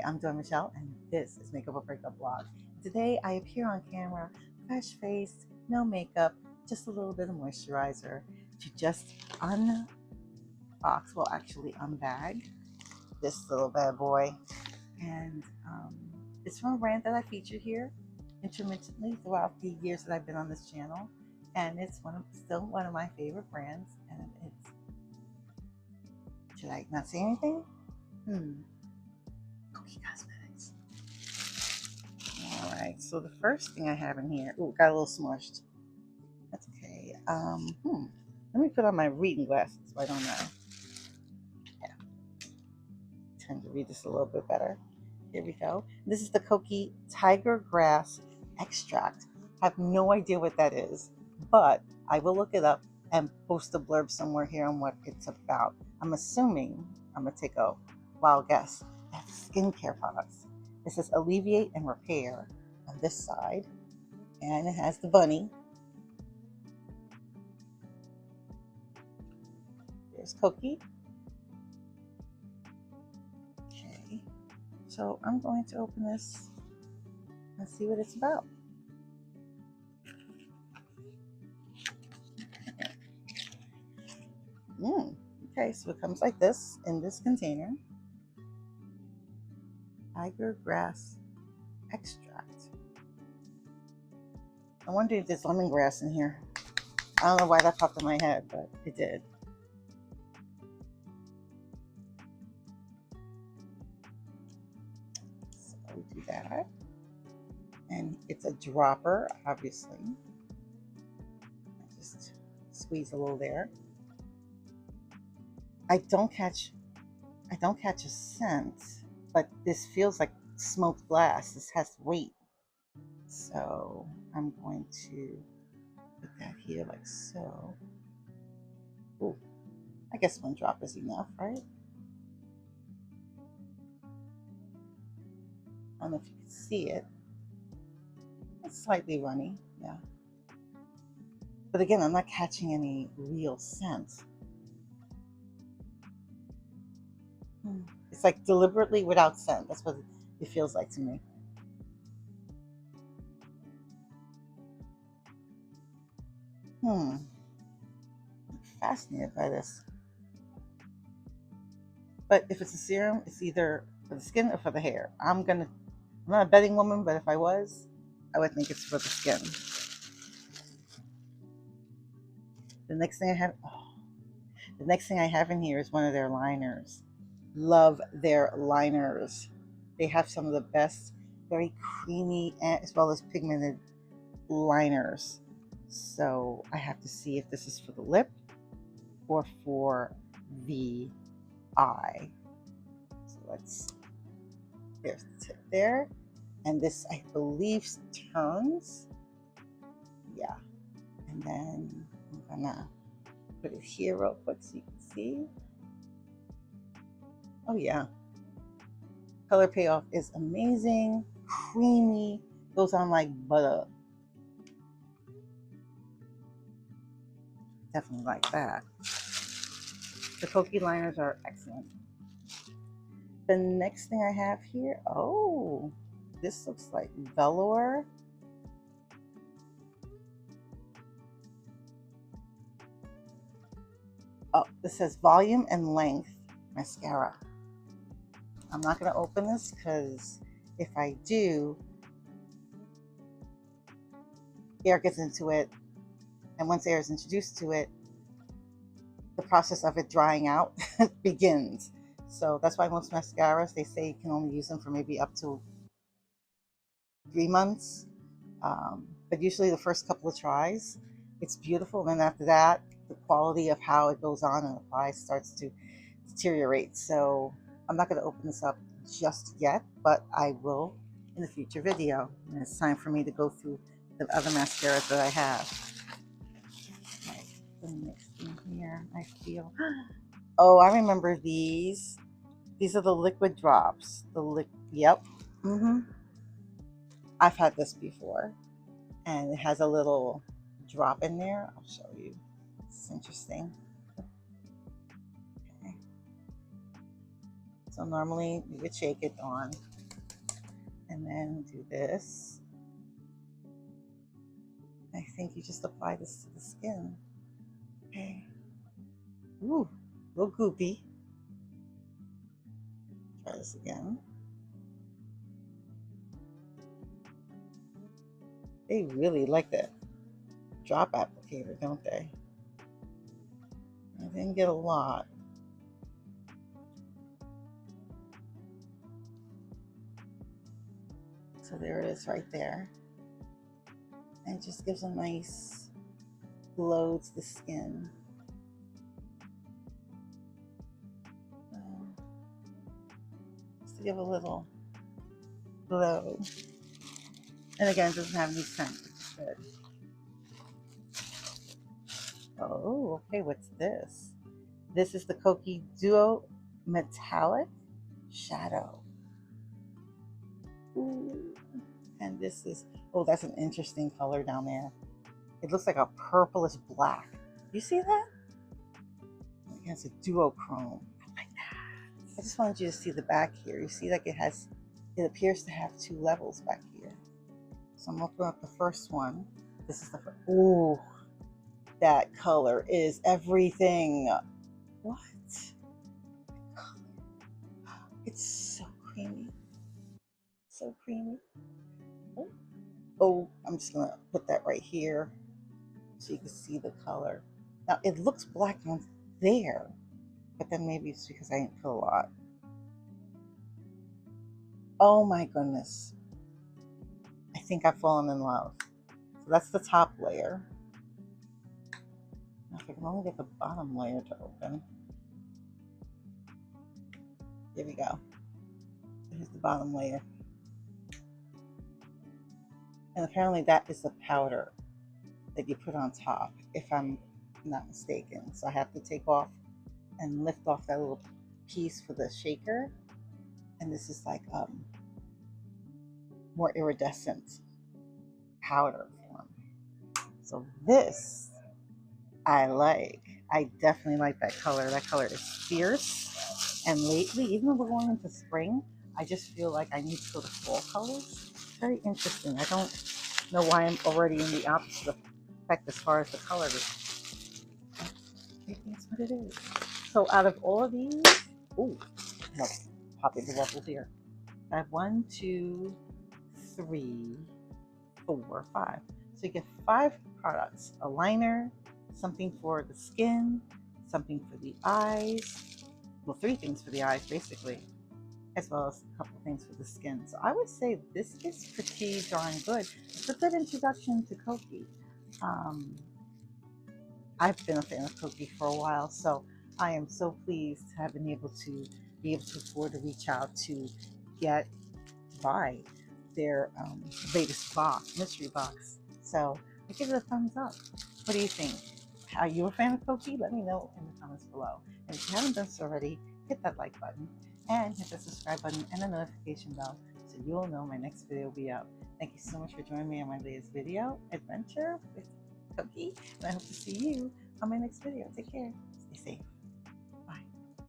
I'm Dawn Michelle, and this is Makeup or Breakup Blog. Today, I appear on camera, fresh-faced, no makeup, just a little bit of moisturizer, to just unbag this little bad boy. And it's from a brand that I featured here intermittently throughout the years that I've been on this channel. And it's still one of my favorite brands. And it's, should I not say anything? Kokie Cosmetics. All right, so the first thing I have in here, ooh, got a little smushed. That's okay. Let me put on my reading glasses so I don't know. Yeah, tend to read this a little bit better. Here we go. This is the Kokie Tiger Grass Extract. I have no idea what that is, but I will look it up and post a blurb somewhere here on what it's about. I'm assuming, I'm gonna take a wild guess, that's skincare products. It says alleviate and repair on this side, and it has the bunny. There's Kokie. Okay, so I'm going to open this and see what it's about. Okay, so it comes like this in this container. Tiger Grass Extract. I wonder if there's lemongrass in here. I don't know why that popped in my head, but it did. So we do that. And it's a dropper, obviously. Just squeeze a little there. I don't catch a scent, but this feels like smoked glass. This has weight. So I'm going to put that here like so. Ooh, I guess one drop is enough, right? I don't know if you can see it. It's slightly runny, yeah. But again, I'm not catching any real scent. It's like deliberately without scent. That's what it feels like to me. I'm fascinated by this. But if it's a serum, it's either for the skin or for the hair. I'm not a betting woman, but if I was, I would think it's for the skin. The next thing I have in here is one of their liners. Love their liners. They have some of the best, very creamy as well as pigmented liners. So I have to see if this is for the lip or for the eye. So there's the tip there. And this, I believe, turns. Yeah. And then I'm gonna put it here real quick so you can see. Oh yeah, color payoff is amazing, creamy, goes on like butter. Definitely like that. The Kokie liners are excellent. The next thing I have here, oh, this looks like velour. Oh, this says volume and length mascara. I'm not going to open this because if I do, air gets into it. And once air is introduced to it, the process of it drying out begins. So that's why most mascaras, they say you can only use them for maybe up to 3 months. But usually the first couple of tries, it's beautiful. And then after that, the quality of how it goes on and applies starts to deteriorate. So I'm not going to open this up just yet, but I will in a future video. And it's time for me to go through the other mascaras that I have. Right, the next thing here, I feel, oh, I remember these. These are the liquid drops. Yep. I've had this before, and it has a little drop in there. I'll show you. It's interesting. Okay. So normally you would shake it on. and then do this. I think you just apply this to the skin. Okay. Ooh, a little goopy. Try this again. They really like that drop applicator, don't they? I didn't get a lot. So there it is right there. And it just gives a nice glow to the skin. Just to give a little glow. And again, it doesn't have any scent, which is good. Oh, okay, what's this? This is the Kokie Duo Metallic Shadow. Ooh. And this is, oh, that's an interesting color down there. It looks like a purplish black. You see that? It's a duochrome. I like that. I just wanted you to see the back here. You see, like it appears to have two levels back here. So I'm opening up the first one. This is the first. Ooh, that color is everything. What? It's so creamy. So creamy. Oh, I'm just gonna put that right here so you can see the color. Now it looks black on there, but then maybe it's because I didn't put a lot. Oh my goodness. I think I've fallen in love. So that's the top layer. Now if I can only get the bottom layer to open. Here we go. Here's the bottom layer. And apparently that is the powder that you put on top, if I'm not mistaken. So I have to take off and lift off that little piece for the shaker. And this is like more iridescent powder form. So this I like. I definitely like that color. That color is fierce. And lately, even though we're going into spring, I just feel like I need to go to fall colors. Very interesting. I don't know why I'm already in the opposite effect as far as the color is. Maybe that's what it is. So out of all of these, ooh, no, popping the bubbles here. I have 1, 2, 3, 4, 5. So you get 5 products: a liner, something for the skin, something for the eyes. Well, 3 things for the eyes basically, as well as a couple things for the skin. So I would say this is pretty darn good. It's a good introduction to Kokie. I've been a fan of Kokie for a while, so I am so pleased to have been able to afford to reach out to buy their latest box, mystery box. So I give it a thumbs up. What do you think? Are you a fan of Kokie? Let me know in the comments below. And if you haven't done so already, hit that like button and hit the subscribe button and the notification bell so you'll know my next video will be out. Thank you so much for joining me on my latest video adventure with Kokie, and I hope to see you on my next video. Take care. Stay safe.